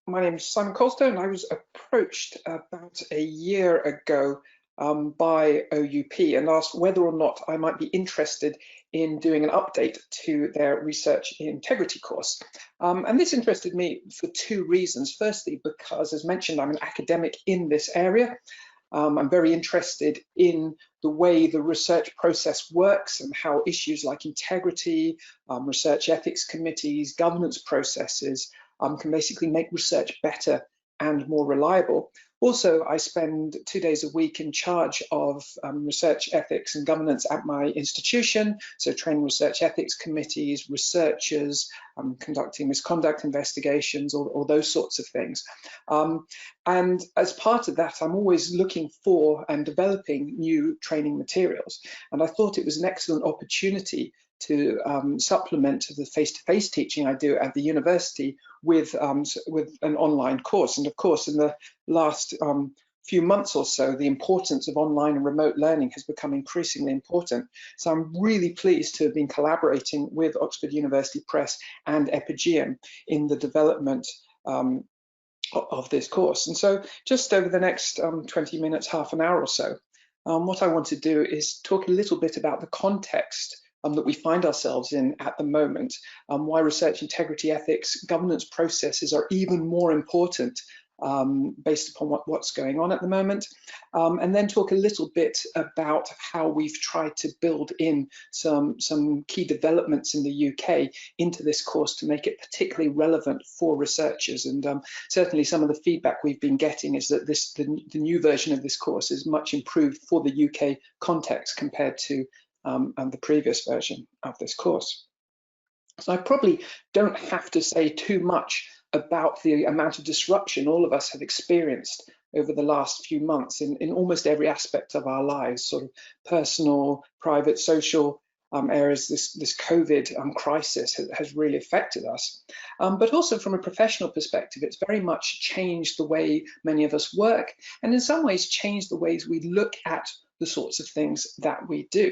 My name is Simon Kolstoe, and I was approached about a year ago by OUP and asked whether or not I might be interested in doing an update to their research integrity course. And this interested me for two reasons. Firstly, because, as mentioned, I'm an academic in this area. I'm very interested in the way the research process works and how issues like integrity, research ethics committees, governance processes can basically make research better and more reliable. Also, I spend 2 days a week in charge of research ethics and governance at my institution, so training research ethics committees, researchers, conducting misconduct investigations, all those sorts of things. And as part of that, I'm always looking for and developing new training materials. And I thought it was an excellent opportunity to supplement the face-to-face teaching I do at the university with an online course. And of course, in the last few months or so, the importance of online and remote learning has become increasingly important. So I'm really pleased to have been collaborating with Oxford University Press and Epigeum in the development of this course. And so just over the next 20 minutes, half an hour or so, what I want to do is talk a little bit about the context that we find ourselves in at the moment, why research integrity ethics governance processes are even more important based upon what's going on at the moment, and then talk a little bit about how we've tried to build in some key developments in the UK into this course to make it particularly relevant for researchers. And certainly some of the feedback we've been getting is that the new version of this course is much improved for the UK context compared to the previous version of this course. So I probably don't have to say too much about the amount of disruption all of us have experienced over the last few months in almost every aspect of our lives, sort of personal, private, social areas. This COVID crisis has really affected us. But also from a professional perspective, it's very much changed the way many of us work, and in some ways changed the ways we look at the sorts of things that we do.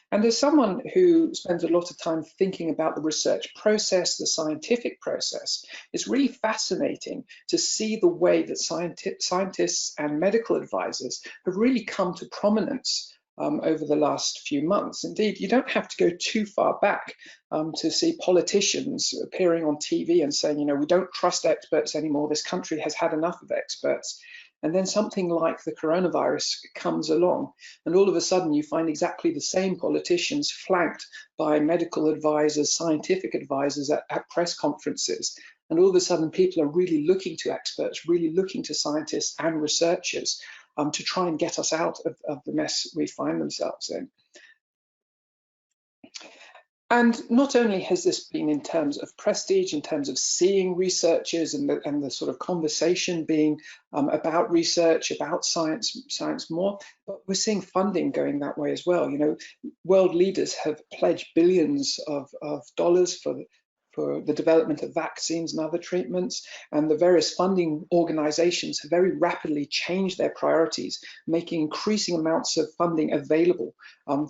And as someone who spends a lot of time thinking about the research process, the scientific process, it's really fascinating to see the way that scientists and medical advisors have really come to prominence over the last few months. Indeed, you don't have to go too far back to see politicians appearing on TV and saying, you know, we don't trust experts anymore, this country has had enough of experts. And then something like the coronavirus comes along, and all of a sudden you find exactly the same politicians flanked by medical advisors, scientific advisors at press conferences. And all of a sudden people are really looking to experts, really looking to scientists and researchers to try and get us out of the mess we find themselves in. And not only has this been in terms of prestige, in terms of seeing researchers and the sort of conversation being about research, about science more, but we're seeing funding going that way as well. You know, world leaders have pledged billions of dollars for the development of vaccines and other treatments, and the various funding organizations have very rapidly changed their priorities, making increasing amounts of funding available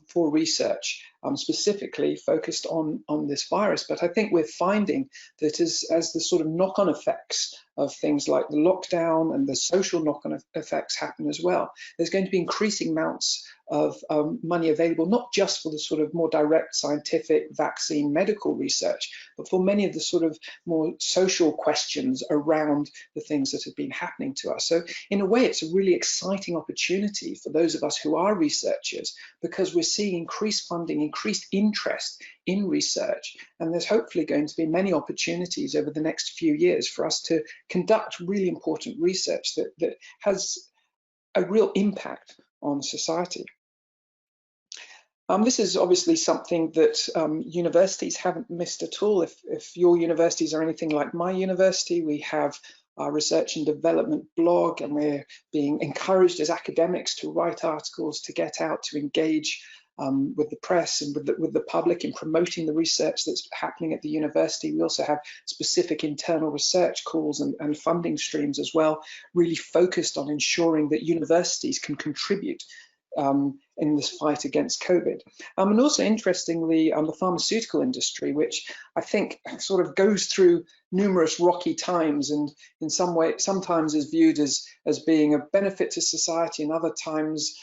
for research, specifically focused on this virus. But I think we're finding that as the sort of knock-on effects of things like the lockdown and the social knock-on effects happen as well, there's going to be increasing amounts of money available, not just for the sort of more direct scientific vaccine medical research, but for many of the sort of more social questions around the things that have been happening to us. So in a way, it's a really exciting opportunity for those of us who are researchers, because we're seeing increased funding, increased interest in research, and there's hopefully going to be many opportunities over the next few years for us to conduct really important research that has a real impact on society. This is obviously something that universities haven't missed at all. If your universities are anything like my university, we have our research and development blog, and we're being encouraged as academics to write articles, to get out, to engage with the press and with the public in promoting the research that's happening at the university. We also have specific internal research calls and funding streams as well, really focused on ensuring that universities can contribute in this fight against COVID. And also interestingly, the pharmaceutical industry, which I think sort of goes through numerous rocky times and in some way sometimes is viewed as being a benefit to society, and other times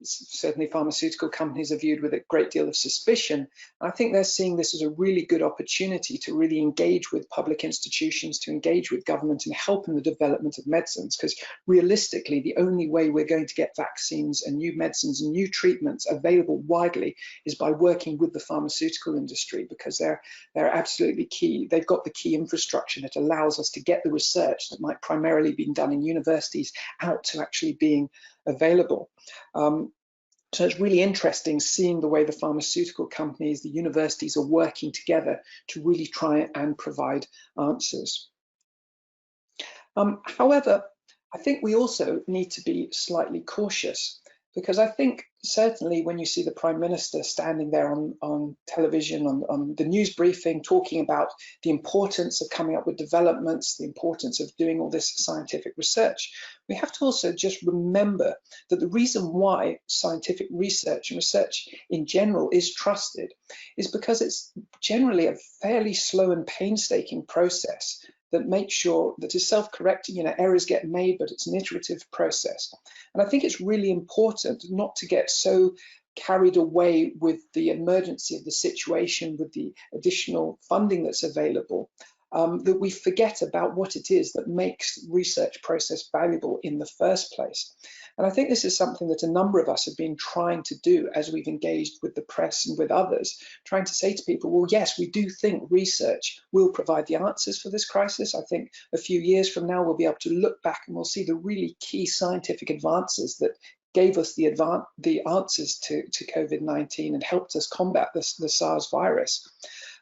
certainly pharmaceutical companies are viewed with a great deal of suspicion. I think they're seeing this as a really good opportunity to really engage with public institutions, to engage with government and help in the development of medicines, because realistically, the only way we're going to get vaccines and new medicines and new treatments available widely is by working with the pharmaceutical industry, because they're absolutely key. They've got the key infrastructure that allows us to get the research that might primarily be done in universities out to actually being available. So it's really interesting seeing the way the pharmaceutical companies, the universities are working together to really try and provide answers. However, I think we also need to be slightly cautious, because I think certainly when you see the Prime Minister standing there on television, on the news briefing, talking about the importance of coming up with developments, the importance of doing all this scientific research, we have to also just remember that the reason why scientific research and research in general is trusted is because it's generally a fairly slow and painstaking process that makes sure that is self-correcting. Errors get made, but it's an iterative process. And I think it's really important not to get so carried away with the emergency of the situation, with the additional funding that's available, that we forget about what it is that makes the research process valuable in the first place. And I think this is something that a number of us have been trying to do as we've engaged with the press and with others, trying to say to people, well, yes, we do think research will provide the answers for this crisis. I think a few years from now, we'll be able to look back and we'll see the really key scientific advances that gave us the answers to COVID-19 and helped us combat the SARS virus.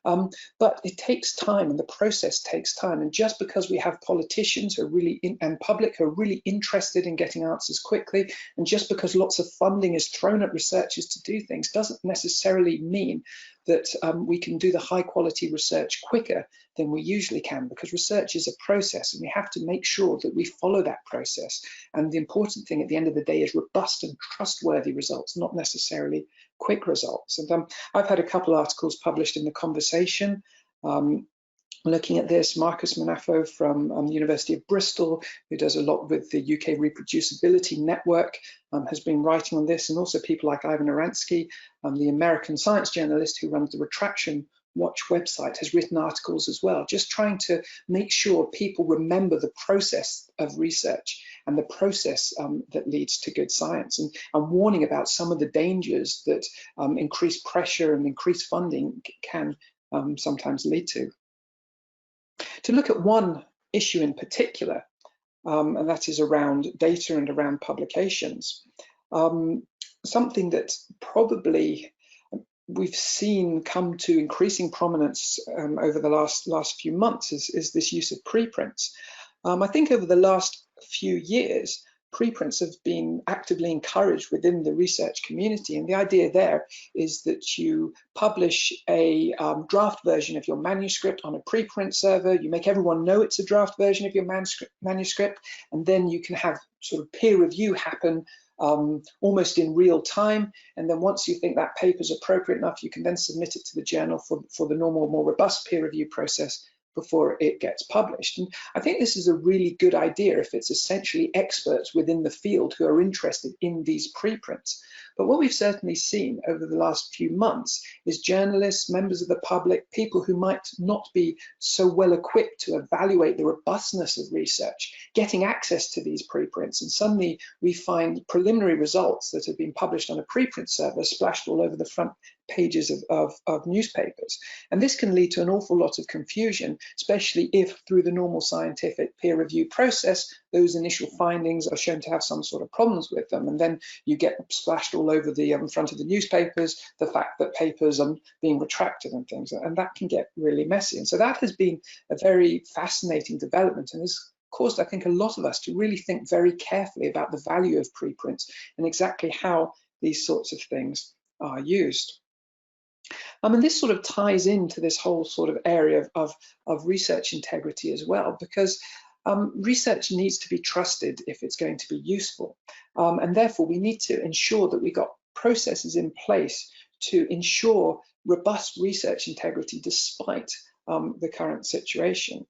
But it takes time, and the process takes time. And just because we have politicians who are really and public who are really interested in getting answers quickly, and just because lots of funding is thrown at researchers to do things, doesn't necessarily mean that we can do the high quality research quicker than we usually can, because research is a process and we have to make sure that we follow that process. And the important thing at the end of the day is robust and trustworthy results, not necessarily quick results. And I've had a couple of articles published in The Conversation looking at this. Marcus Manafo from the University of Bristol, who does a lot with the UK Reproducibility Network, has been writing on this, and also people like Ivan Oransky, the American science journalist who runs the Retraction Watch website, has written articles as well, just trying to make sure people remember the process of research and the process that leads to good science, and warning about some of the dangers that increased pressure and increased funding can sometimes lead to. To look at one issue in particular, and that is around data and around publications, something that probably we've seen come to increasing prominence over the last few months is this use of preprints. I think over the last few years, preprints have been actively encouraged within the research community, and the idea there is that you publish a draft version of your manuscript on a preprint server, you make everyone know it's a draft version of your manuscript, and then you can have sort of peer review happen almost in real time, and then once you think that paper is appropriate enough, you can then submit it to the journal for the normal, more robust peer review process before it gets published. And I think this is a really good idea if it's essentially experts within the field who are interested in these preprints. But what we've certainly seen over the last few months is journalists, members of the public, people who might not be so well equipped to evaluate the robustness of research, getting access to these preprints. And suddenly we find preliminary results that have been published on a preprint server splashed all over the front pages of newspapers. And this can lead to an awful lot of confusion, especially if through the normal scientific peer review process, those initial findings are shown to have some sort of problems with them. And then you get splashed all over the front of the newspapers, the fact that papers are being retracted and things, and that can get really messy. And so that has been a very fascinating development, and has caused, I think, a lot of us to really think very carefully about the value of preprints and exactly how these sorts of things are used. And this sort of ties into this whole sort of area of research integrity as well, because research needs to be trusted if it's going to be useful. And therefore, we need to ensure that we got processes in place to ensure robust research integrity despite the current situation.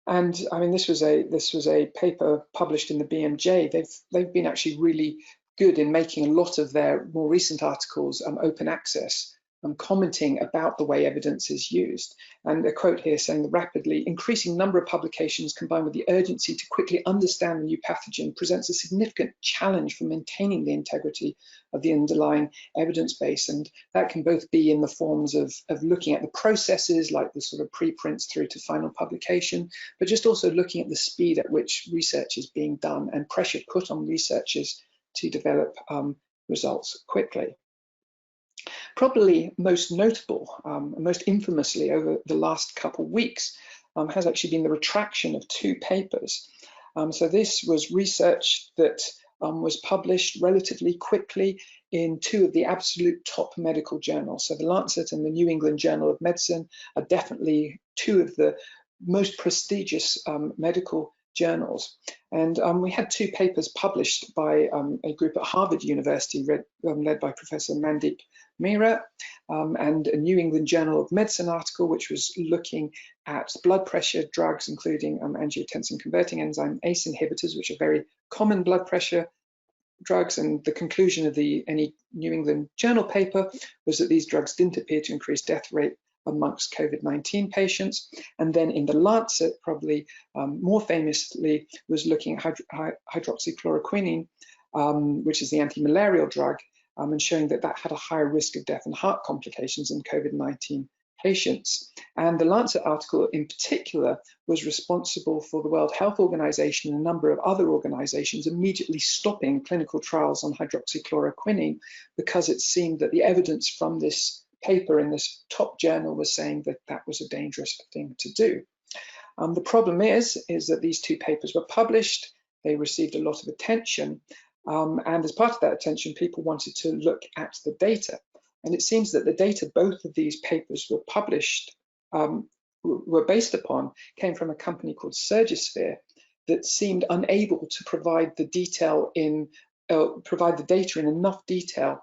And I mean, this was a paper published in the BMJ. They've been actually really good in making a lot of their more recent articles open access, commenting about the way evidence is used. And a quote here saying, the rapidly increasing number of publications combined with the urgency to quickly understand the new pathogen presents a significant challenge for maintaining the integrity of the underlying evidence base. And that can both be in the forms of looking at the processes, like the sort of preprints through to final publication, but just also looking at the speed at which research is being done and pressure put on researchers to develop results quickly. Probably most notable, most infamously over the last couple of weeks, has actually been the retraction of 2 papers. So this was research that was published relatively quickly in 2 of the absolute top medical journals. So the Lancet and the New England Journal of Medicine are definitely 2 of the most prestigious medical journals. And we had 2 papers published by a group at Harvard University led by Professor Mandeep Mehra, and a New England Journal of Medicine article which was looking at blood pressure drugs, including angiotensin converting enzyme ACE inhibitors, which are very common blood pressure drugs. And the conclusion of any New England Journal paper was that these drugs didn't appear to increase death rate amongst COVID-19 patients. And then in the Lancet, probably more famously, was looking at hydroxychloroquine, which is the anti-malarial drug, and showing that that had a higher risk of death and heart complications in COVID-19 patients. And the Lancet article in particular was responsible for the World Health Organization and a number of other organizations immediately stopping clinical trials on hydroxychloroquine because it seemed that the evidence from this paper in this top journal was saying that that was a dangerous thing to do. The problem is that these 2 papers were published, they received a lot of attention, and as part of that attention, people wanted to look at the data. And it seems that the data both of these papers were published, were based upon, came from a company called Surgisphere that seemed unable to provide the detail provide the data in enough detail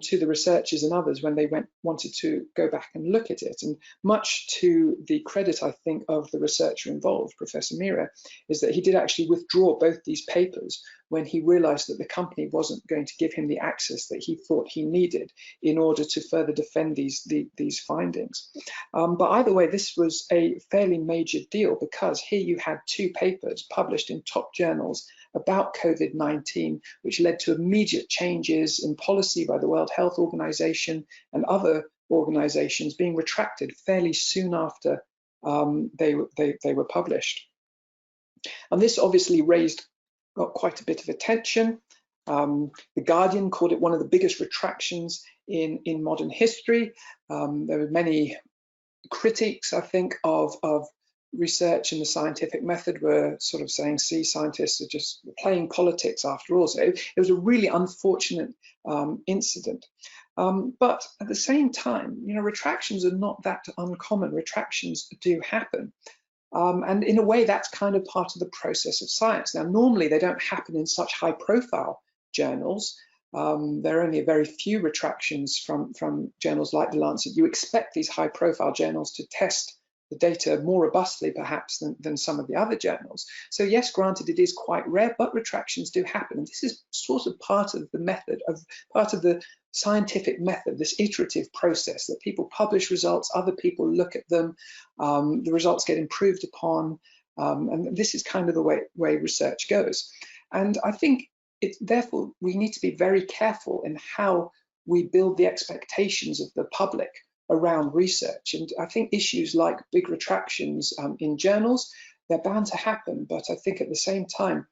to the researchers and others when they wanted to go back and look at it. And much to the credit, I think, of the researcher involved, Professor Mehra, is that he did actually withdraw both these papers when he realized that the company wasn't going to give him the access that he thought he needed in order to further defend these findings. But either way, this was a fairly major deal because here you had 2 papers published in top journals about COVID-19, which led to immediate changes in policy by the World Health Organization and other organizations being retracted fairly soon after they were published. And this obviously got quite a bit of attention. The Guardian called it one of the biggest retractions in modern history. There were many critiques, I think, of research and the scientific method were sort of saying, see, scientists are just playing politics after all. So it was a really unfortunate incident. But at the same time, retractions are not that uncommon. Retractions do happen. And in a way, that's kind of part of the process of science. Now, normally they don't happen in such high profile journals. There are only a very few retractions from journals like the Lancet. You expect these high profile journals to test the data more robustly perhaps than some of the other journals. So yes, granted, it is quite rare, but retractions do happen. And this is sort of part of the method, part of the scientific method, this iterative process that people publish results, other people look at them, the results get improved upon, and this is kind of the way research goes. And I think therefore we need to be very careful in how we build the expectations of the public around research. And I think issues like big retractions in journals, they're bound to happen, but I think at the same time,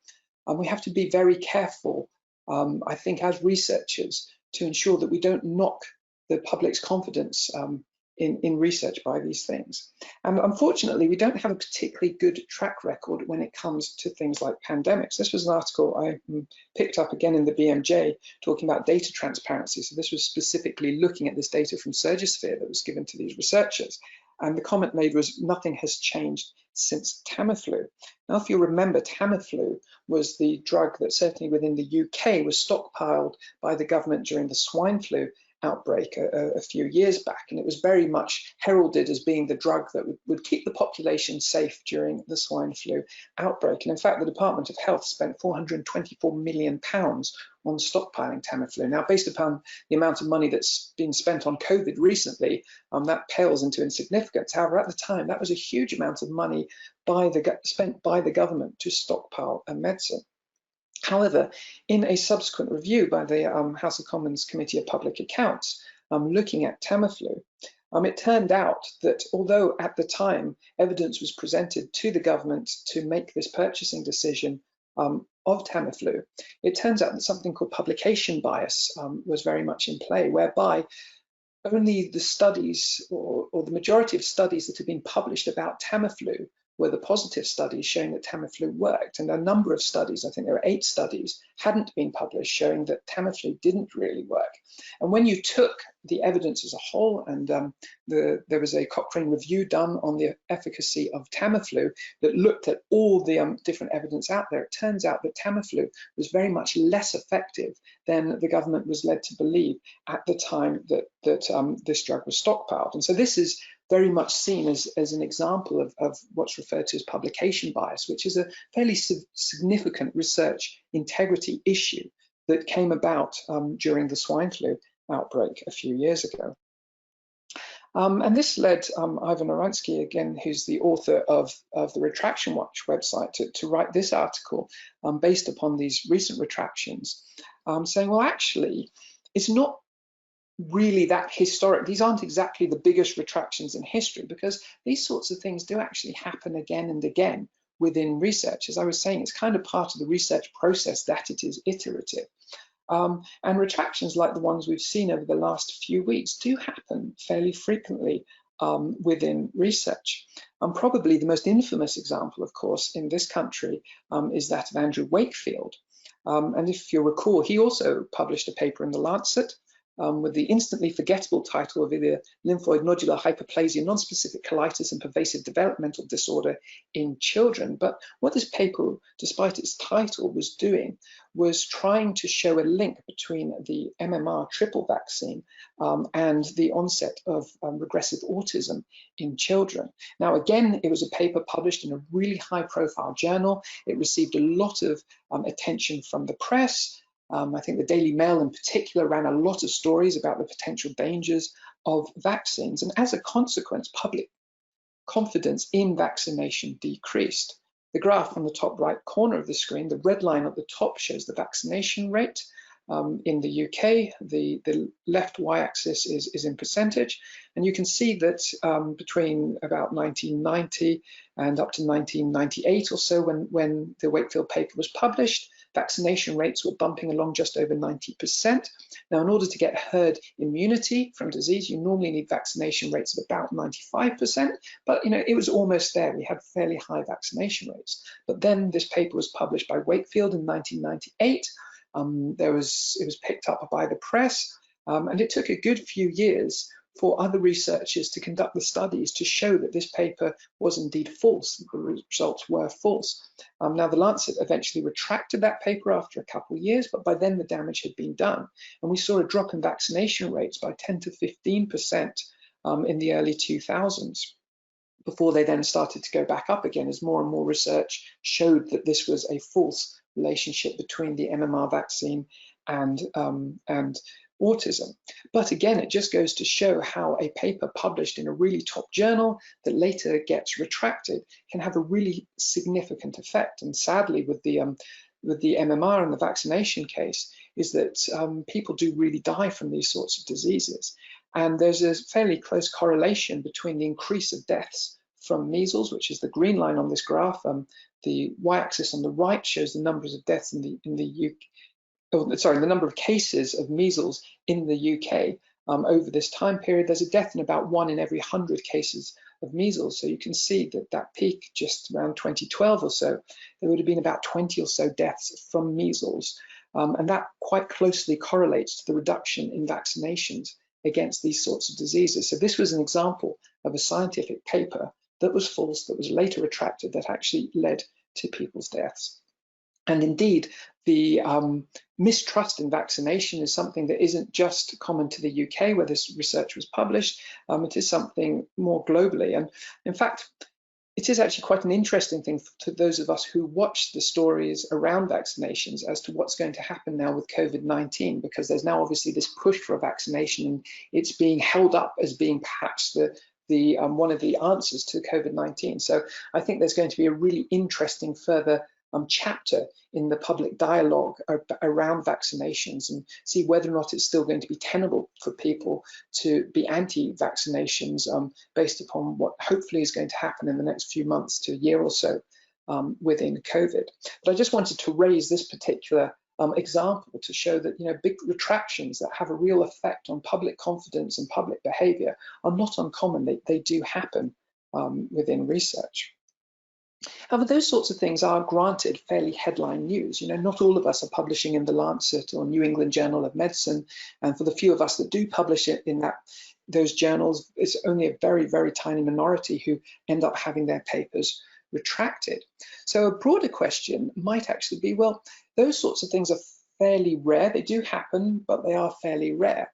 we have to be very careful, I think, as researchers, to ensure that we don't knock the public's confidence in research by these things. And unfortunately, we don't have a particularly good track record when it comes to things like pandemics. This was an article I picked up again in the BMJ talking about data transparency. So this was specifically looking at this data from Surgisphere that was given to these researchers. And the comment made was, nothing has changed since Tamiflu. Now, if you remember, Tamiflu was the drug that certainly within the UK was stockpiled by the government during the swine flu outbreak a few years back, and it was very much heralded as being the drug that would keep the population safe during the swine flu outbreak. And in fact, the Department of Health spent £424 million on stockpiling Tamiflu. Now, based upon the amount of money that's been spent on COVID recently, that pales into insignificance. However, at the time, that was a huge amount of money spent by the government to stockpile a medicine. However, in a subsequent review by the House of Commons Committee of Public Accounts, looking at Tamiflu, it turned out that although at the time evidence was presented to the government to make this purchasing decision of Tamiflu, it turns out that something called publication bias was very much in play, whereby only the studies or the majority of studies that have been published about Tamiflu were the positive studies showing that Tamiflu worked. And a number of studies, I think there were 8 studies, hadn't been published showing that Tamiflu didn't really work. And when you took the evidence as a whole, and there was a Cochrane review done on the efficacy of Tamiflu that looked at all the different evidence out there, it turns out that Tamiflu was very much less effective than the government was led to believe at the time that this drug was stockpiled. And so this is very much seen as an example of what's referred to as publication bias, which is a fairly significant research integrity issue that came about during the swine flu outbreak a few years ago. And this led Ivan Oransky, again, who's the author of the Retraction Watch website, to write this article based upon these recent retractions, saying, well, actually, it's not really that historic. These aren't exactly the biggest retractions in history, because these sorts of things do actually happen again and again within research. As I was saying, it's kind of part of the research process that it is iterative. And retractions like the ones we've seen over the last few weeks do happen fairly frequently within research. Probably the most infamous example, of course, in this country is that of Andrew Wakefield. And if you recall, he also published a paper in The Lancet with the instantly forgettable title of either lymphoid nodular hyperplasia, nonspecific colitis, and pervasive developmental disorder in children. But what this paper, despite its title, was doing was trying to show a link between the MMR triple vaccine and the onset of regressive autism in children. Now, again, it was a paper published in a really high-profile journal. It received a lot of attention from the press. I think the Daily Mail in particular ran a lot of stories about the potential dangers of vaccines, and as a consequence, public confidence in vaccination decreased. The graph on the top right corner of the screen, the red line at the top, shows the vaccination rate in the UK. The left y-axis is in percentage, and you can see that between about 1990 and up to 1998 or so, when the Wakefield paper was published, vaccination rates were bumping along just over 90%. Now, in order to get herd immunity from disease, you normally need vaccination rates of about 95%, but it was almost there. We had fairly high vaccination rates. But then this paper was published by Wakefield in 1998. It was picked up by the press, and it took a good few years for other researchers to conduct the studies to show that this paper was indeed false. The results were false. Now, the Lancet eventually retracted that paper after a couple of years, but by then the damage had been done. And we saw a drop in vaccination rates by 10 to 15% in the early 2000s, before they then started to go back up again as more and more research showed that this was a false relationship between the MMR vaccine and autism. But again, it just goes to show how a paper published in a really top journal that later gets retracted can have a really significant effect. And sadly, with the MMR and the vaccination case, is that people do really die from these sorts of diseases. And there's a fairly close correlation between the increase of deaths from measles, which is the green line on this graph. The y-axis on the right shows the numbers of deaths in the UK. The number of cases of measles in the UK over this time period. There's a death in about 1 in every 100 cases of measles. So you can see that peak just around 2012 or so, there would have been about 20 or so deaths from measles. And that quite closely correlates to the reduction in vaccinations against these sorts of diseases. So this was an example of a scientific paper that was false, that was later retracted, that actually led to people's deaths. And indeed, the mistrust in vaccination is something that isn't just common to the UK, where this research was published. It is something more globally. And in fact, it is actually quite an interesting thing to those of us who watch the stories around vaccinations as to what's going to happen now with COVID-19, because there's now obviously this push for a vaccination, and it's being held up as being perhaps one of the answers to COVID-19. So I think there's going to be a really interesting further chapter in the public dialogue around vaccinations, and see whether or not it's still going to be tenable for people to be anti-vaccinations based upon what hopefully is going to happen in the next few months to a year or so within COVID. But I just wanted to raise this particular example to show that, you know, big retractions that have a real effect on public confidence and public behavior are not uncommon. They do happen within research. However, those sorts of things are granted fairly headline news. You know, not all of us are publishing in the Lancet or New England Journal of Medicine, and for the few of us that do publish it in those journals, it's only a very, very tiny minority who end up having their papers retracted. So a broader question might actually be, well, those sorts of things are fairly rare. They do happen, but they are fairly rare.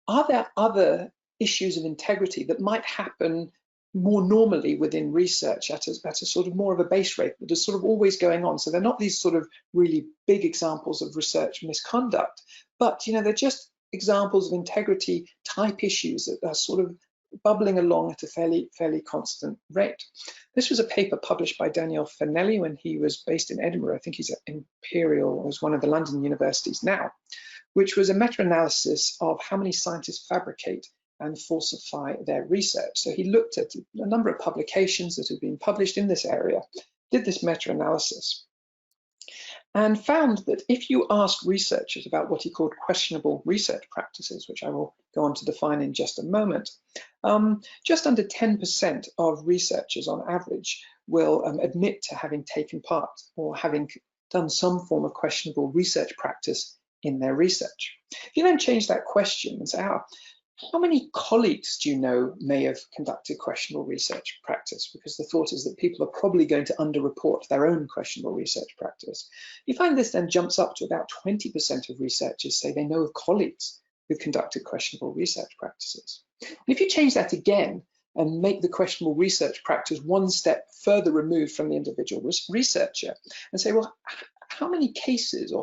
Are there other issues of integrity that might happen more normally within research at a sort of more of a base rate that is sort of always going on? So they're not these sort of really big examples of research misconduct, but, you know, they're just examples of integrity type issues that are sort of bubbling along at a fairly constant rate. This was a paper published by Daniel Fanelli when he was based in Edinburgh. I think he's at Imperial, or was one of the London universities now, which was a meta-analysis of how many scientists fabricate and falsify their research. So he looked at a number of publications that had been published in this area, did this meta-analysis, and found that if you asked researchers about what he called questionable research practices, which I will go on to define in just a moment, just under 10% of researchers on average will admit to having taken part or having done some form of questionable research practice in their research. If you then change that question and say, how many colleagues do you know may have conducted questionable research practice? Because the thought is that people are probably going to underreport their own questionable research practice. You find this then jumps up to about 20% of researchers say they know of colleagues who conducted questionable research practices. And if you change that again and make the questionable research practice one step further removed from the individual researcher and say, well, how many cases,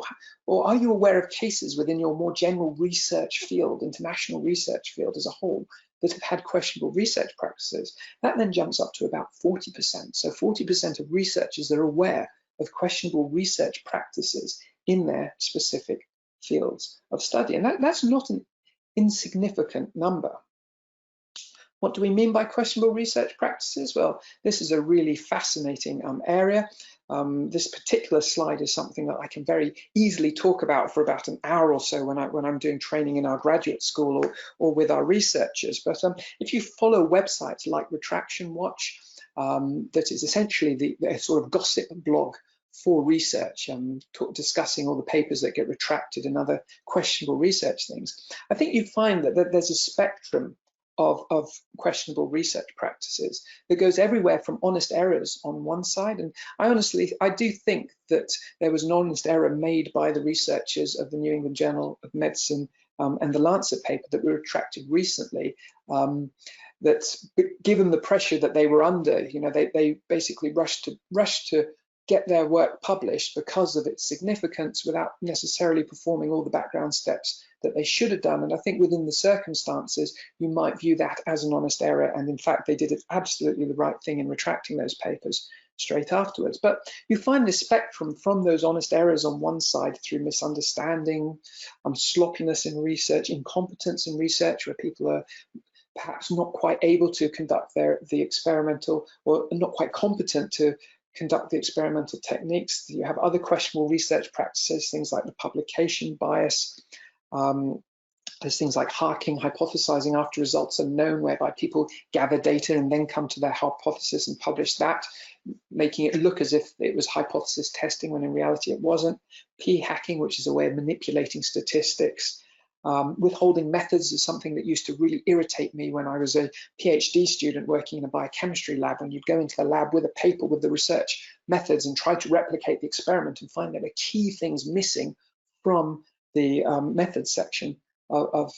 or are you aware of cases within your more general research field, international research field as a whole, that have had questionable research practices? That then jumps up to about 40%. So 40% of researchers are aware of questionable research practices in their specific fields of study. And that's not an insignificant number. What do we mean by questionable research practices? Well, this is a really fascinating area. This particular slide is something that I can very easily talk about for about an hour or so when I'm doing training in our graduate school or with our researchers. But if you follow websites like Retraction Watch, that is essentially the sort of gossip blog for research, discussing all the papers that get retracted and other questionable research things, I think you find that there's a spectrum of questionable research practices that goes everywhere from honest errors on one side. And I do think that there was an honest error made by the researchers of the New England Journal of Medicine and the Lancet paper that were retracted recently, that given the pressure that they were under, you know, they basically rushed to get their work published because of its significance without necessarily performing all the background steps that they should have done. And I think within the circumstances, you might view that as an honest error. And in fact, they did absolutely the right thing in retracting those papers straight afterwards. But you find this spectrum from those honest errors on one side through misunderstanding, sloppiness in research, incompetence in research, where people are perhaps not quite able to conduct the experimental, or not quite competent to conduct the experimental techniques. You have other questionable research practices, things like the publication bias. There's things like harking, hypothesizing after results are known, whereby people gather data and then come to their hypothesis and publish that, making it look as if it was hypothesis testing when in reality it wasn't. P-hacking, which is a way of manipulating statistics. Withholding methods is something that used to really irritate me when I was a PhD student working in a biochemistry lab, when you'd go into the lab with a paper with the research methods and try to replicate the experiment and find there were key things missing from the methods section of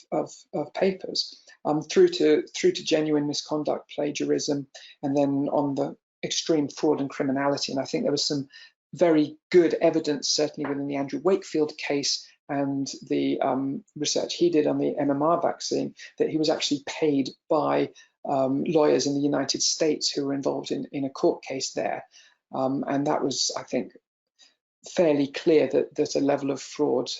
papers, through to genuine misconduct, plagiarism, and then on the extreme fraud and criminality. And I think there was some very good evidence, certainly within the Andrew Wakefield case and the research he did on the MMR vaccine, that he was actually paid by lawyers in the United States who were involved in a court case there. And that was, I think, fairly clear that a level of fraud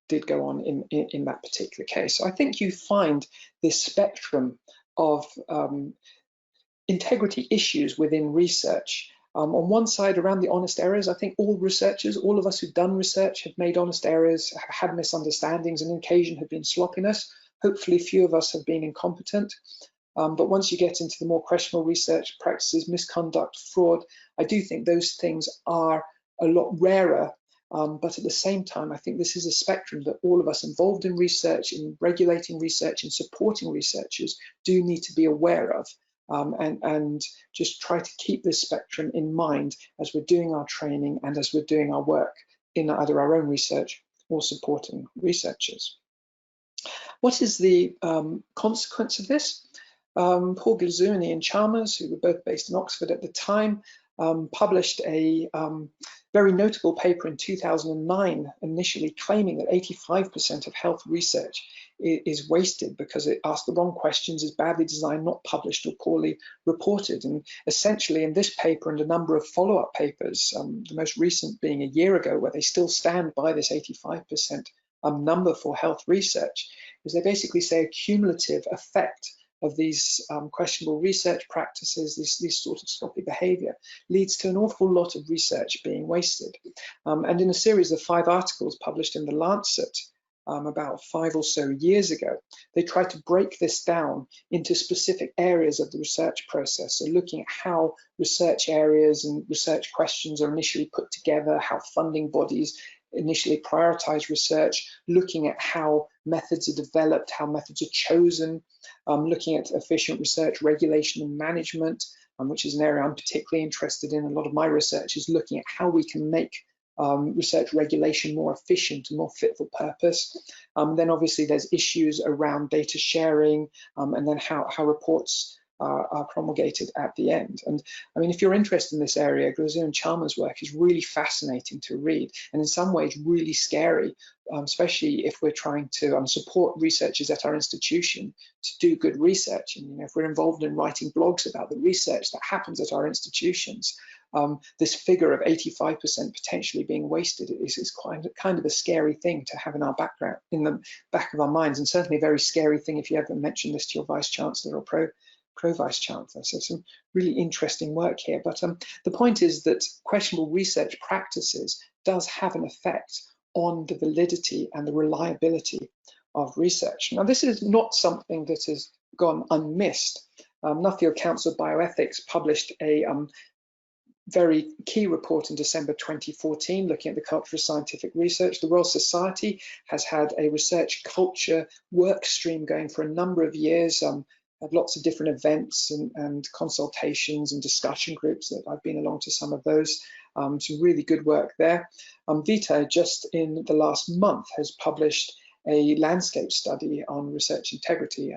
did go on in that particular case. So I think you find this spectrum of integrity issues within research. On one side, around the honest errors, I think all researchers, all of us who've done research, have made honest errors, had misunderstandings, and on occasion have been sloppiness. Hopefully few of us have been incompetent. But once you get into the more questionable research practices, misconduct, fraud, I do think those things are a lot rarer. But at the same time, I think this is a spectrum that all of us involved in research, in regulating research, and supporting researchers do need to be aware of. And just try to keep this spectrum in mind as we're doing our training and as we're doing our work in either our own research or supporting researchers. What is the consequence of this? Paul Glazuni and Chalmers, who were both based in Oxford at the time, published a very notable paper in 2009, initially claiming that 85% of health research is wasted because it asked the wrong questions, is badly designed, not published, or poorly reported. And essentially in this paper and a number of follow-up papers, the most recent being a year ago, where they still stand by this 85% number for health research, is they basically say a cumulative effect of these questionable research practices, this sort of sloppy behavior, leads to an awful lot of research being wasted. And in a series of 5 articles published in The Lancet about 5 or so years ago, they tried to break this down into specific areas of the research process. So looking at how research areas and research questions are initially put together, how funding bodies initially prioritize research, looking at how methods are developed, how methods are chosen, looking at efficient research regulation and management, which is an area I'm particularly interested in. A lot of my research is looking at how we can make research regulation more efficient and more fit for purpose. Then obviously there's issues around data sharing, and then how reports are promulgated at the end. And I mean, if you're interested in this area, Glazuni and Chalmers' work is really fascinating to read, and in some ways really scary, especially if we're trying to support researchers at our institution to do good research. And if we're involved in writing blogs about the research that happens at our institutions, this figure of 85% potentially being wasted is kind of a scary thing to have in our background, in the back of our minds, and certainly a very scary thing if you ever mention this to your vice chancellor or pro-vice chancellor. So some really interesting work here. But the point is that questionable research practices does have an effect on the validity and the reliability of research. Now, this is not something that has gone unmissed. Nuffield Council of Bioethics published a very key report in December 2014 looking at the culture of scientific research. The Royal Society has had a research culture work stream going for a number of years, had lots of different events and consultations and discussion groups that I've been along to some of those. Some really good work there. Vita just in the last month has published a landscape study on research integrity.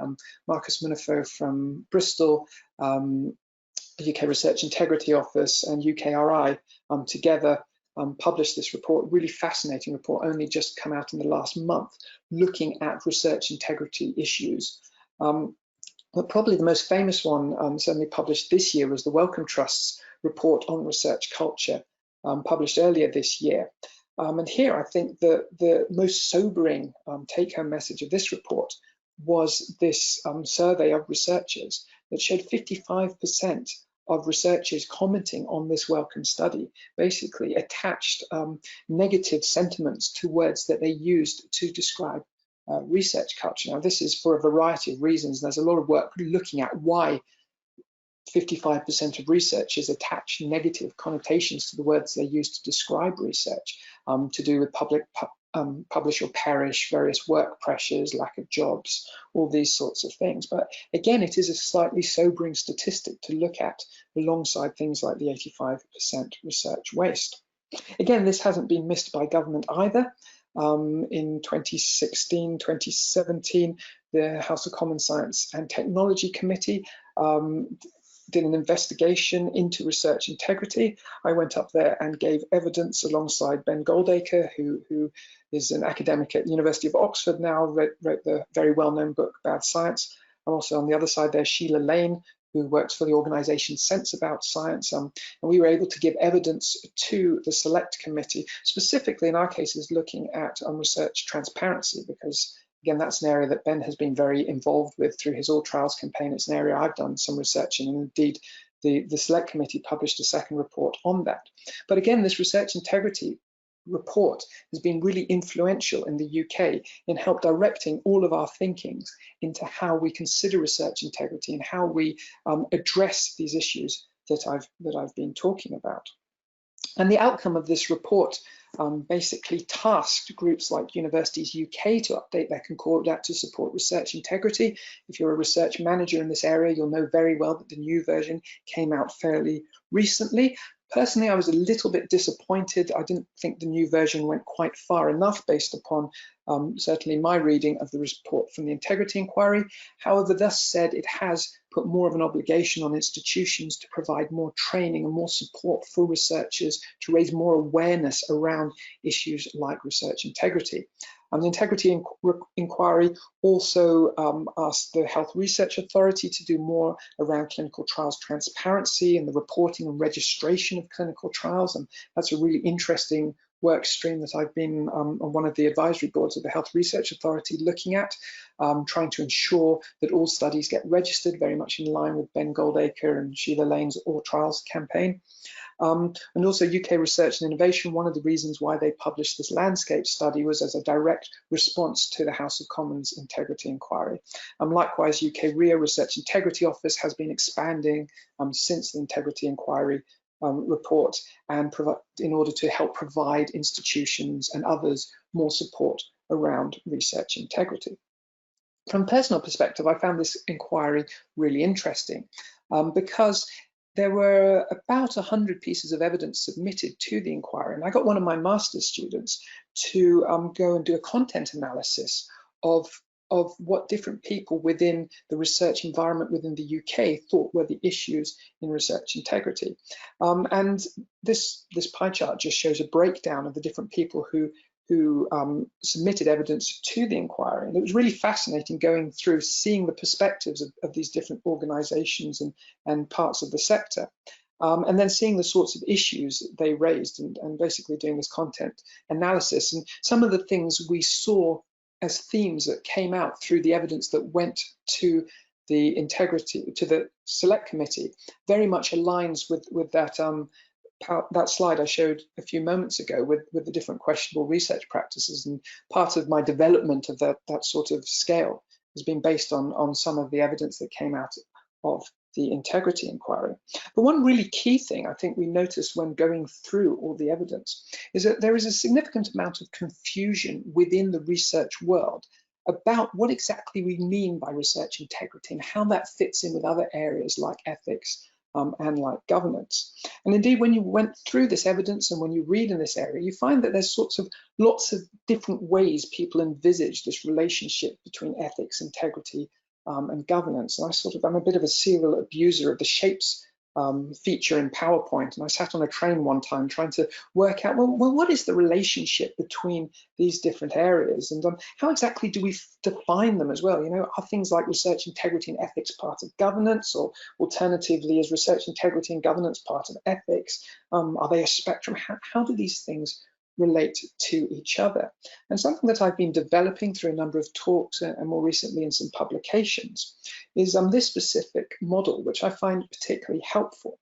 Marcus Munifo from Bristol, the UK Research Integrity Office and UKRI together published this report, really fascinating report, only just come out in the last month, looking at research integrity issues. But probably the most famous one, certainly published this year, was the Wellcome Trust's report on research culture, published earlier this year. And here I think the most sobering take-home message of this report was this survey of researchers that showed 55% of researchers commenting on this Wellcome study basically attached negative sentiments to words that they used to describe research culture. Now, this is for a variety of reasons. There's a lot of work looking at why 55% of researchers attach negative connotations to the words they use to describe research, to do with public publish or perish, various work pressures, lack of jobs, all these sorts of things. But again, it is a slightly sobering statistic to look at alongside things like the 85% research waste. Again, this hasn't been missed by government either. In 2016, 2017, the House of Commons Science and Technology Committee did an investigation into research integrity. I went up there and gave evidence alongside Ben Goldacre, who is an academic at the University of Oxford now, wrote the very well-known book, Bad Science. I'm also on the other side there, Sheila Lane, who works for the organisation Sense About Science, and we were able to give evidence to the Select Committee, specifically in our cases looking at research transparency, because again, that's an area that Ben has been very involved with through his All Trials campaign. It's an area I've done some research in, and indeed the Select Committee published a second report on that. But again, this research integrity report has been really influential in the UK in help directing all of our thinkings into how we consider research integrity and how we address these issues that I've been talking about. And the outcome of this report basically tasked groups like Universities UK to update their Concordat to support research integrity. If you're a research manager in this area, you'll know very well that the new version came out fairly recently. Personally, I was a little bit disappointed. I didn't think the new version went quite far enough based upon certainly my reading of the report from the Integrity Inquiry. However, thus said, it has put more of an obligation on institutions to provide more training and more support for researchers to raise more awareness around issues like research integrity. The Integrity Inquiry also asked the Health Research Authority to do more around clinical trials transparency and the reporting and registration of clinical trials, and that's a really interesting work stream that I've been on one of the advisory boards of the Health Research Authority looking at, trying to ensure that all studies get registered, very much in line with Ben Goldacre and Sheila Lane's All Trials campaign. And also UK Research and Innovation, one of the reasons why they published this landscape study was as a direct response to the House of Commons Integrity Inquiry. Likewise, UK RIA Research Integrity Office has been expanding since the Integrity Inquiry report, and in order to help provide institutions and others more support around research integrity. From a personal perspective, I found this inquiry really interesting because there were about 100 pieces of evidence submitted to the inquiry, and I got one of my master's students to go and do a content analysis of what different people within the research environment within the UK thought were the issues in research integrity. And this pie chart just shows a breakdown of the different people who submitted evidence to the inquiry. And it was really fascinating going through, seeing the perspectives of these different organisations and parts of the sector. And then seeing the sorts of issues they raised and basically doing this content analysis. And some of the things we saw as themes that came out through the evidence that went to the Select Committee very much aligns with that slide I showed a few moments ago with the different questionable research practices. And part of my development of that sort of scale has been based on some of the evidence that came out of the Integrity Inquiry. But one really key thing I think we noticed when going through all the evidence is that there is a significant amount of confusion within the research world about what exactly we mean by research integrity and how that fits in with other areas like ethics and like governance. And indeed, when you went through this evidence and when you read in this area, you find that there's lots of different ways people envisage this relationship between ethics, integrity, and governance. And I'm a bit of a serial abuser of the shapes feature in PowerPoint. And I sat on a train one time trying to work out, well, what is the relationship between these different areas? And how exactly do we define them as well? You know, are things like research integrity and ethics part of governance, or alternatively, is research integrity and governance part of ethics? Are they a spectrum? How do these things relate to each other? And something that I've been developing through a number of talks and more recently in some publications is this specific model, which I find particularly helpful.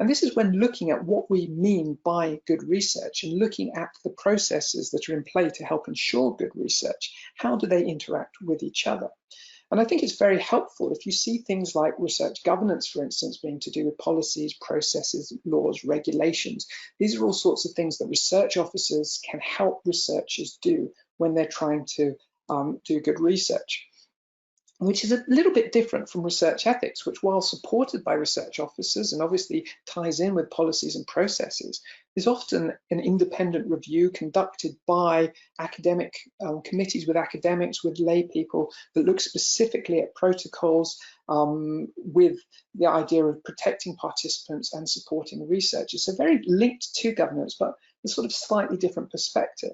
And this is when looking at what we mean by good research and looking at the processes that are in play to help ensure good research. How do they interact with each other? And I think it's very helpful if you see things like research governance, for instance, being to do with policies, processes, laws, regulations. These are all sorts of things that research officers can help researchers do when they're trying to do good research, which is a little bit different from research ethics, which, while supported by research officers and obviously ties in with policies and processes, is often an independent review conducted by academic committees with academics, with lay people, that look specifically at protocols with the idea of protecting participants and supporting researchers. So very linked to governance, but a sort of slightly different perspective.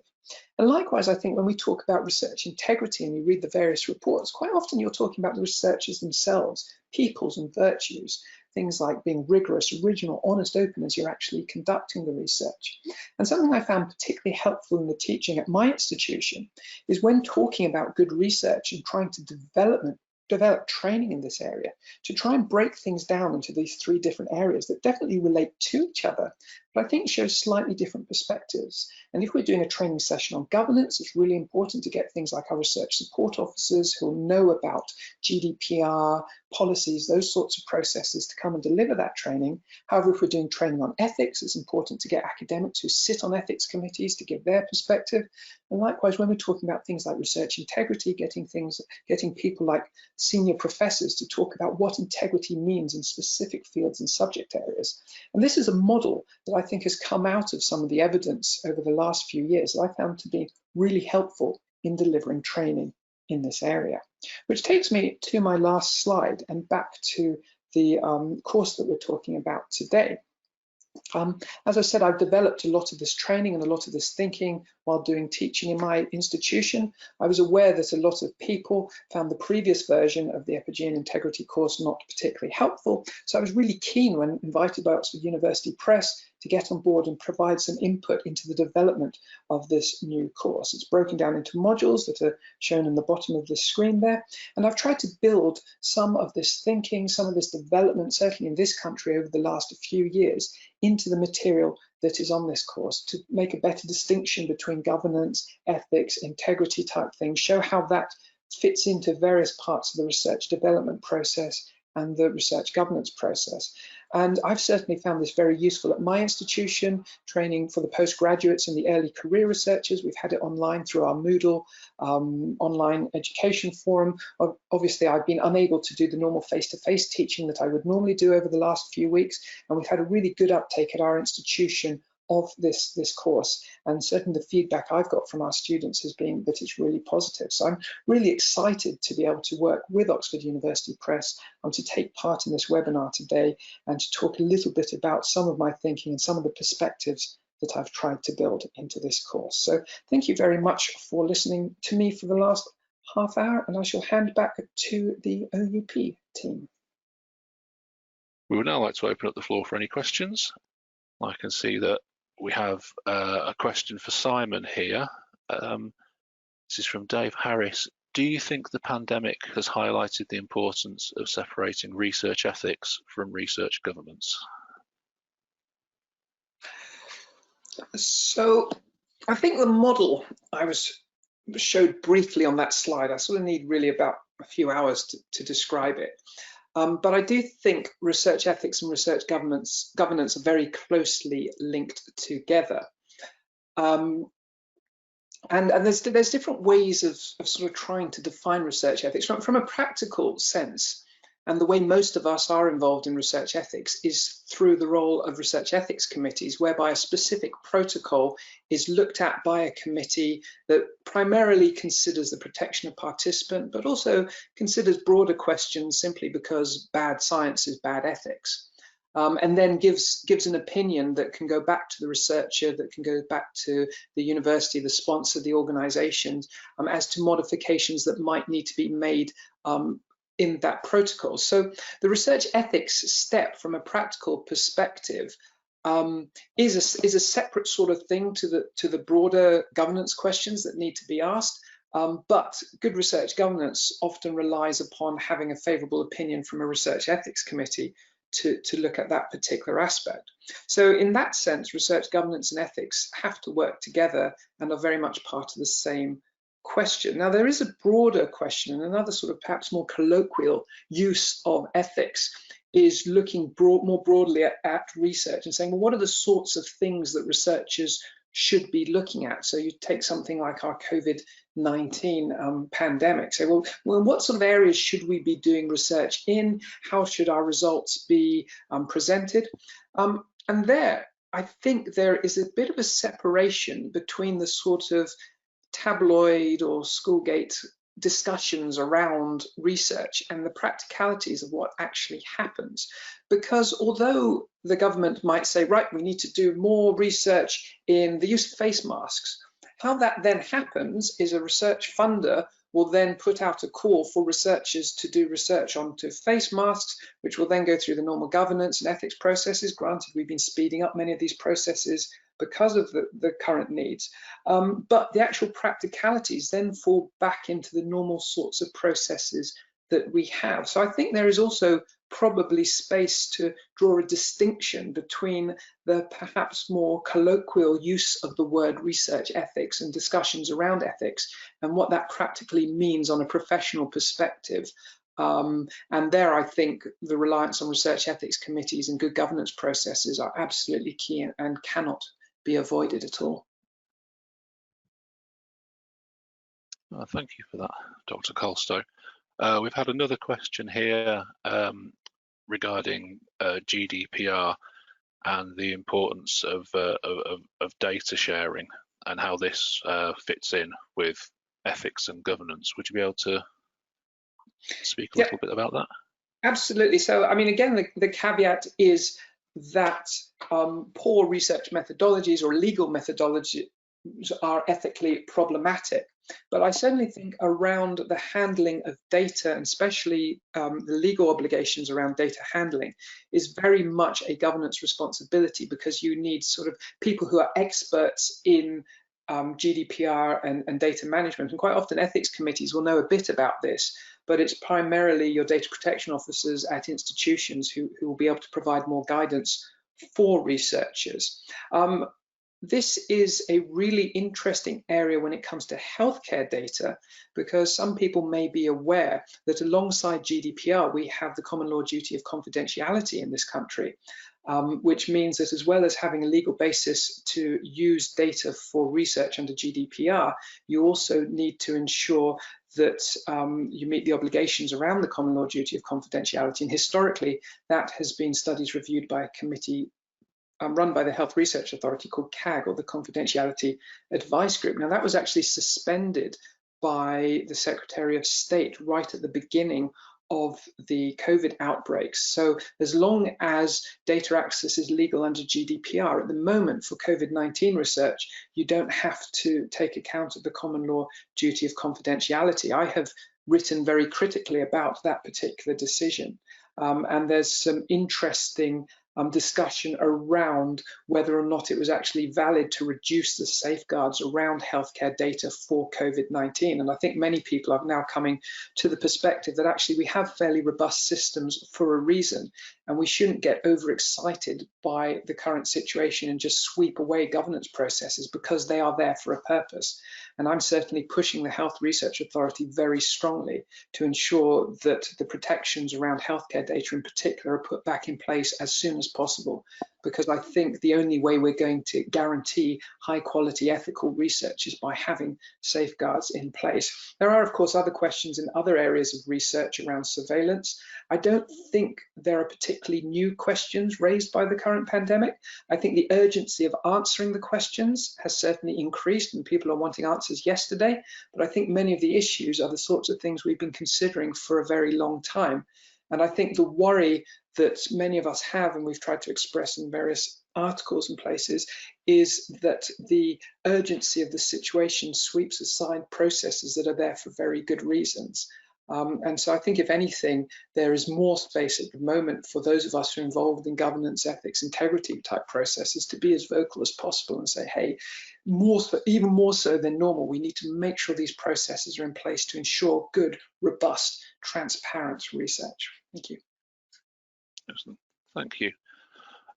And likewise, I think when we talk about research integrity and you read the various reports, quite often you're talking about the researchers themselves, peoples and virtues, things like being rigorous, original, honest, open as you're actually conducting the research. And something I found particularly helpful in the teaching at my institution is when talking about good research and trying to develop training in this area, to try and break things down into these three different areas that definitely relate to each other, but I think show slightly different perspectives. And if we're doing a training session on governance, it's really important to get things like our research support officers who will know about GDPR, policies, those sorts of processes to come and deliver that training. However, if we're doing training on ethics, it's important to get academics who sit on ethics committees to give their perspective. And likewise, when we're talking about things like research integrity, getting people like senior professors to talk about what integrity means in specific fields and subject areas. And this is a model that I think has come out of some of the evidence over the last few years that I found to be really helpful in delivering training in this area. Which takes me to my last slide and back to the course that we're talking about today. As I said, I've developed a lot of this training and a lot of this thinking while doing teaching in my institution. I was aware that a lot of people found the previous version of the Epigean Integrity course not particularly helpful. So I was really keen, when invited by Oxford University Press, to get on board and provide some input into the development of this new course. It's broken down into modules that are shown in the bottom of the screen there. And I've tried to build some of this thinking, some of this development, certainly in this country over the last few years, into the material that is on this course to make a better distinction between governance, ethics, integrity type things, show how that fits into various parts of the research development process and the research governance process. And I've certainly found this very useful at my institution, training for the postgraduates and the early career researchers. We've had it online through our Moodle online education forum. Obviously, I've been unable to do the normal face-to-face teaching that I would normally do over the last few weeks, and we've had a really good uptake at our institution of this course, and certainly the feedback I've got from our students has been that it's really positive. So I'm really excited to be able to work with Oxford University Press and to take part in this webinar today and to talk a little bit about some of my thinking and some of the perspectives that I've tried to build into this course. So thank you very much for listening to me for the last half hour, and I shall hand back to the OUP team. We would now like to open up the floor for any questions. I can see that we have a question for Simon here. This is from Dave Harris. Do you think the pandemic has highlighted the importance of separating research ethics from research governance? So I think the model I showed briefly on that slide, I sort of need really about a few hours to describe it. But I do think research ethics and research governance are very closely linked together. And there's different ways of sort of trying to define research ethics from a practical sense. And the way most of us are involved in research ethics is through the role of research ethics committees, whereby a specific protocol is looked at by a committee that primarily considers the protection of participant, but also considers broader questions simply because bad science is bad ethics. And then gives an opinion that can go back to the researcher, that can go back to the university, the sponsor, the organizations, as to modifications that might need to be made in that protocol. So the research ethics step from a practical perspective is a separate sort of thing to the broader governance questions that need to be asked. But good research governance often relies upon having a favorable opinion from a research ethics committee to look at that particular aspect. So in that sense, research governance and ethics have to work together and are very much part of the same question. Now, there is a broader question, and another sort of perhaps more colloquial use of ethics is looking more broadly at research and saying, well, what are the sorts of things that researchers should be looking at? So you take something like our COVID-19 pandemic, say, well, what sort of areas should we be doing research in? How should our results be presented? And there, I think there is a bit of a separation between the sort of tabloid or schoolgate discussions around research and the practicalities of what actually happens. Because although the government might say, right, we need to do more research in the use of face masks, how that then happens is a research funder will then put out a call for researchers to do research onto face masks, which will then go through the normal governance and ethics processes. Granted, we've been speeding up many of these processes because of the current needs. But the actual practicalities then fall back into the normal sorts of processes that we have. So I think there is also probably space to draw a distinction between the perhaps more colloquial use of the word research ethics and discussions around ethics and what that practically means on a professional perspective. And there, I think the reliance on research ethics committees and good governance processes are absolutely key and cannot be avoided at all. Thank you for that, Dr. Kolstoe. We've had another question here regarding GDPR and the importance of data sharing and how this fits in with ethics and governance. Would you be able to speak a little bit about that? Absolutely. So, I mean, again, the caveat is that poor research methodologies or legal methodologies are ethically problematic. But I certainly think around the handling of data, and especially the legal obligations around data handling, is very much a governance responsibility, because you need sort of people who are experts in GDPR and data management. And quite often ethics committees will know a bit about this, but it's primarily your data protection officers at institutions who will be able to provide more guidance for researchers. This is a really interesting area when it comes to healthcare data, because some people may be aware that alongside GDPR, we have the common law duty of confidentiality in this country, which means that as well as having a legal basis to use data for research under GDPR, you also need to ensure that you meet the obligations around the common law duty of confidentiality. And historically, that has been studies reviewed by a committee run by the Health Research Authority called CAG, or the Confidentiality Advice Group. Now, that was actually suspended by the Secretary of State right at the beginning of the COVID outbreaks. So as long as data access is legal under GDPR, at the moment for COVID-19 research, you don't have to take account of the common law duty of confidentiality. I have written very critically about that particular decision. And there's some interesting discussion around whether or not it was actually valid to reduce the safeguards around healthcare data for COVID-19. And I think many people are now coming to the perspective that actually we have fairly robust systems for a reason, and we shouldn't get overexcited by the current situation and just sweep away governance processes, because they are there for a purpose. And I'm certainly pushing the Health Research Authority very strongly to ensure that the protections around healthcare data in particular are put back in place as soon as possible, because I think the only way we're going to guarantee high quality ethical research is by having safeguards in place. There are, of course, other questions in other areas of research around surveillance. I don't think there are particularly new questions raised by the current pandemic. I think the urgency of answering the questions has certainly increased, and people are wanting answers yesterday. But I think many of the issues are the sorts of things we've been considering for a very long time. And I think the worry that many of us have, and we've tried to express in various articles and places, is that the urgency of the situation sweeps aside processes that are there for very good reasons. And so I think, if anything, there is more space at the moment for those of us who are involved in governance, ethics, integrity type processes to be as vocal as possible and say, hey, even more so than normal, we need to make sure these processes are in place to ensure good, robust, transparent research. Thank you. Excellent. Thank you.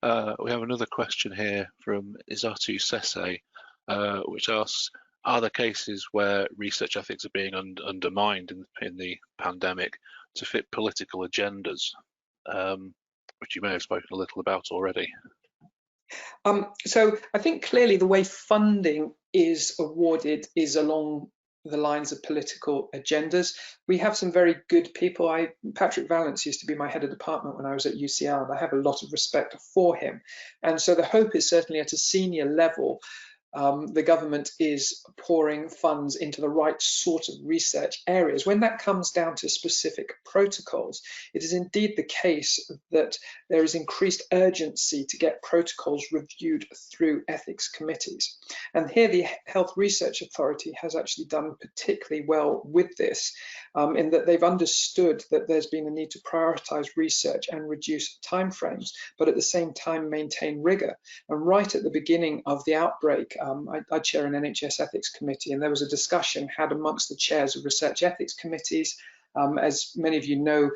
We have another question here from Izatu Sese, which asks, are there cases where research ethics are being undermined in the pandemic to fit political agendas, which you may have spoken a little about already? So I think clearly the way funding is awarded is along the lines of political agendas. We have some very good people. Patrick Vallance used to be my head of department when I was at UCL, and I have a lot of respect for him. And so the hope is certainly at a senior level, the government is pouring funds into the right sort of research areas. When that comes down to specific protocols, it is indeed the case that there is increased urgency to get protocols reviewed through ethics committees. And here the Health Research Authority has actually done particularly well with this, in that they've understood that there's been a need to prioritize research and reduce timeframes, but at the same time maintain rigor. And right at the beginning of the outbreak, I chair an NHS ethics committee, and there was a discussion had amongst the chairs of research ethics committees. As many of you know,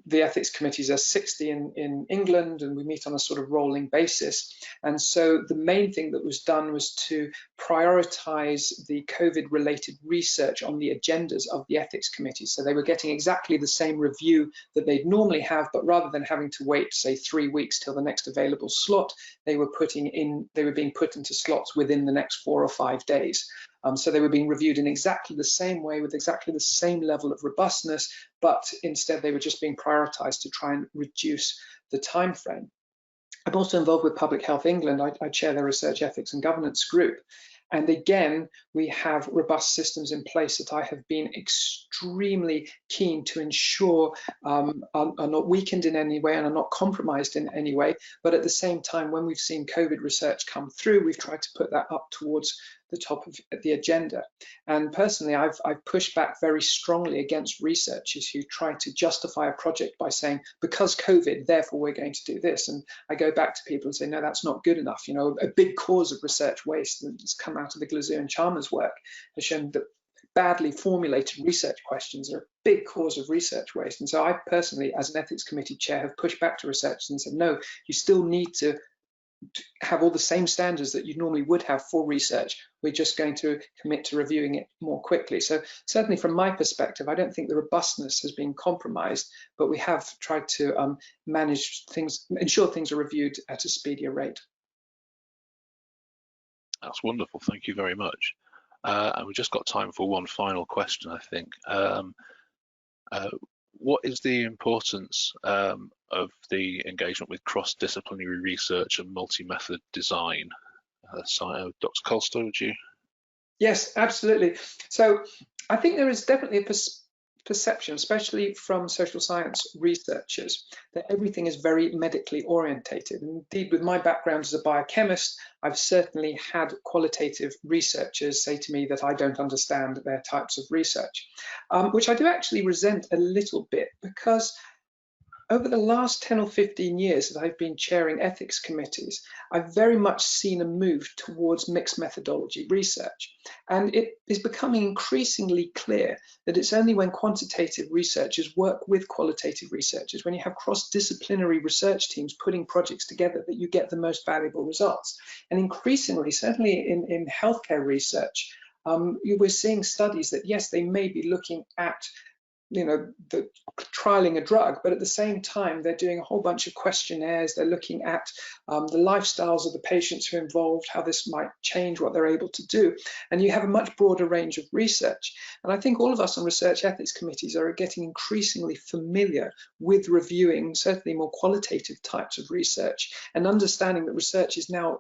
the ethics committees are 60 in England, and we meet on a sort of rolling basis. And so the main thing that was done was to prioritize the COVID-related research on the agendas of the ethics committee. So they were getting exactly the same review that they'd normally have, but rather than having to wait, say, 3 weeks till the next available slot, they were being put into slots within the next 4 or 5 days. So they were being reviewed in exactly the same way with exactly the same level of robustness, but instead they were just being prioritized to try and reduce the time frame. I'm also involved with Public Health England. I chair their research ethics and governance group. And again, we have robust systems in place that I have been extremely keen to ensure are not weakened in any way and are not compromised in any way. But at the same time, when we've seen COVID research come through, we've tried to put that up towards the top of the agenda. And personally, I've pushed back very strongly against researchers who try to justify a project by saying, because COVID, therefore we're going to do this. And I go back to people and say, no, that's not good enough. You know, a big cause of research waste that's come out of the Glazur and Chalmers work has shown that badly formulated research questions are a big cause of research waste. And so I personally, as an ethics committee chair, have pushed back to researchers and said, no, you still need to have all the same standards that you normally would have for research. We're just going to commit to reviewing it more quickly. So certainly from my perspective, I don't think the robustness has been compromised, but we have tried to manage things, ensure things are reviewed at a speedier rate. That's wonderful. Thank you very much. And we've just got time for one final question, I think. What is the importance of the engagement with cross-disciplinary research and multi-method design? Dr. Kolstoe, would you? Yes, absolutely. So I think there is definitely a perception, especially from social science researchers, that everything is very medically orientated. Indeed, with my background as a biochemist, I've certainly had qualitative researchers say to me that I don't understand their types of research, which I do actually resent a little bit, because over the last 10 or 15 years that I've been chairing ethics committees, I've very much seen a move towards mixed methodology research. And it is becoming increasingly clear that it's only when quantitative researchers work with qualitative researchers, when you have cross-disciplinary research teams putting projects together, that you get the most valuable results. And increasingly, certainly in healthcare research, we're seeing studies that, yes, they may be looking at the trialing a drug, but at the same time, they're doing a whole bunch of questionnaires. They're looking at the lifestyles of the patients who are involved, how this might change what they're able to do. And you have a much broader range of research. And I think all of us on research ethics committees are getting increasingly familiar with reviewing certainly more qualitative types of research, and understanding that research is now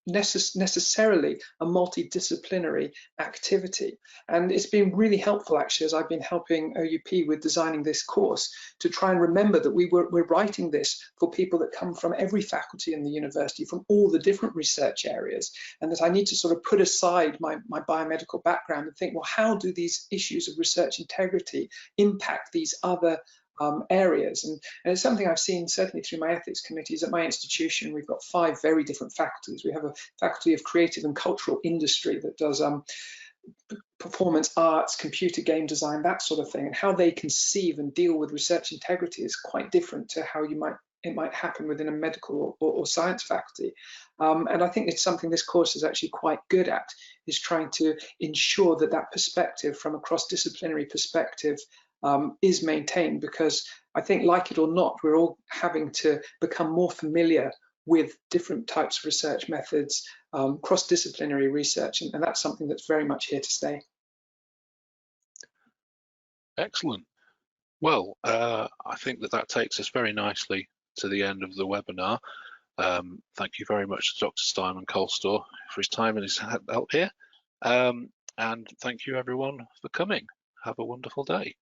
necessarily a multidisciplinary activity. And it's been really helpful, actually, as I've been helping OUP with designing this course, to try and remember that we're writing this for people that come from every faculty in the university, from all the different research areas, and that I need to sort of put aside my biomedical background and think, well, how do these issues of research integrity impact these other areas? And it's something I've seen certainly through my ethics committees at my institution. We've got 5 very different faculties. We have a faculty of creative and cultural industry that does performance arts, computer game design, that sort of thing. And how they conceive and deal with research integrity is quite different to how you might it might happen within a medical or science faculty. And I think it's something this course is actually quite good at, is trying to ensure that that perspective from a cross-disciplinary perspective is maintained, because I think, like it or not, we're all having to become more familiar with different types of research methods, cross-disciplinary research, and that's something that's very much here to stay. Excellent. Well, I think that takes us very nicely to the end of the webinar. Thank you very much to Dr. Simon Kolstoe for his time and his help here. And thank you everyone for coming. Have a wonderful day.